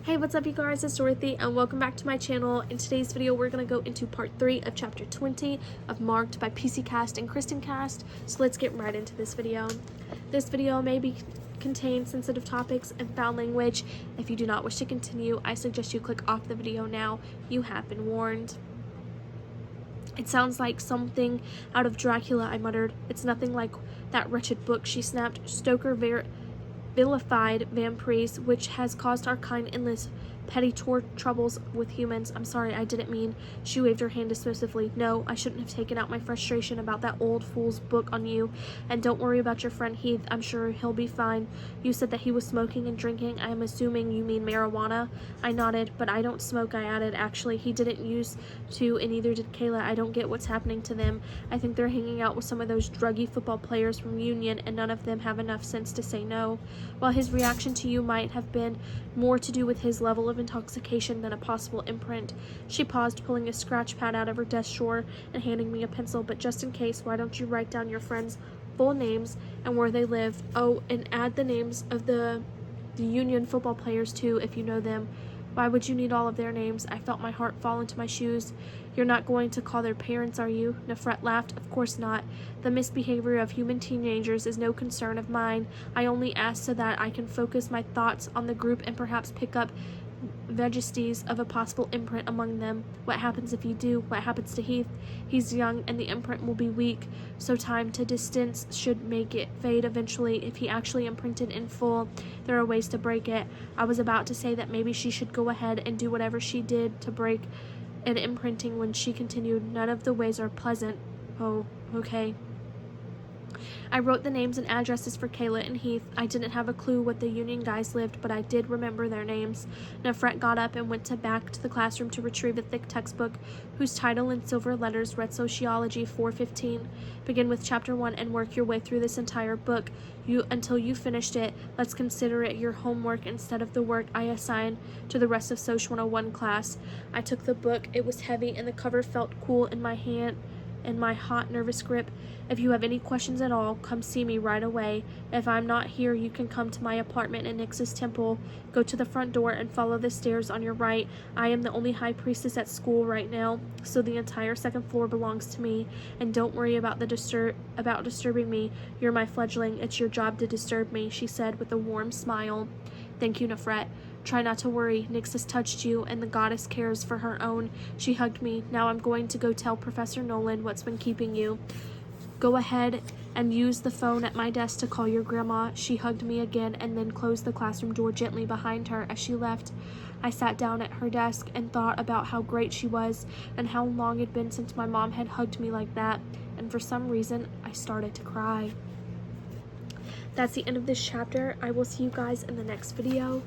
Hey, what's up you guys, it's Dorothy and welcome back to my channel. In today's video we're going to go into part 3 of chapter 20 of Marked by PC Cast and Kristen Cast. So let's get right into this video. This video may contain sensitive topics and foul language. If you do not wish to continue, I suggest you click off the video now. You have been warned. It sounds like something out of Dracula, I muttered. It's nothing like that wretched book, she snapped. Stoker vilified vampires, which has caused our kind endless petty troubles with humans. I'm sorry, I didn't mean. She waved her hand dismissively. No, I shouldn't have taken out my frustration about that old fool's book on you. And don't worry about your friend Heath. I'm sure he'll be fine. You said that he was smoking and drinking. I am assuming you mean marijuana. I nodded. But I don't smoke, I added. Actually, he didn't used to, and neither did Kayla. I don't get what's happening to them. I think they're hanging out with some of those druggy football players from Union, and none of them have enough sense to say no. While his reaction to you might have been more to do with his level of intoxication than a possible imprint. She paused, pulling a scratch pad out of her desk drawer and handing me a pencil. But just in case, why don't you write down your friends' full names and where they live? Oh, and add the names of the Union football players too, if you know them. Why would you need all of their names? I felt my heart fall into my shoes. You're not going to call their parents, are you? Nefret laughed. Of course not. The misbehavior of human teenagers is no concern of mine. I only ask so that I can focus my thoughts on the group and perhaps pick up vestiges of a possible imprint among them. What happens if you do? What happens to Heath? He's young and the imprint will be weak, so time to distance should make it fade eventually. If he actually imprinted in full, there are ways to break it. I was about to say that maybe she should go ahead and do whatever she did to break an imprinting when she continued. None of the ways are pleasant. Oh, okay. I wrote the names and addresses for Kayla and Heath. I didn't have a clue what the Union guys lived, but I did remember their names. Nefret got up and went back to the classroom to retrieve a thick textbook whose title in silver letters read Sociology 415. Begin with chapter 1 and work your way through this entire book until you finished it. Let's consider it your homework instead of the work I assigned to the rest of Soc 101 class. I took the book. It was heavy and the cover felt cool in my hand. In my hot, nervous grip. If you have any questions at all, come see me right away. If I'm not here, you can come to my apartment in Nyx's temple. Go to the front door and follow the stairs on your right. I am the only high priestess at school right now, so the entire second floor belongs to me. And don't worry about disturbing me. You're my fledgling. It's your job to disturb me, she said with a warm smile. Thank you, Nefret. Try not to worry. Nyx has touched you, and the goddess cares for her own. She hugged me. Now I'm going to go tell Professor Nolan what's been keeping you. Go ahead and use the phone at my desk to call your grandma. She hugged me again and then closed the classroom door gently behind her as she left. I sat down at her desk and thought about how great she was and how long it'd been since my mom had hugged me like that. And for some reason, I started to cry. That's the end of this chapter. I will see you guys in the next video.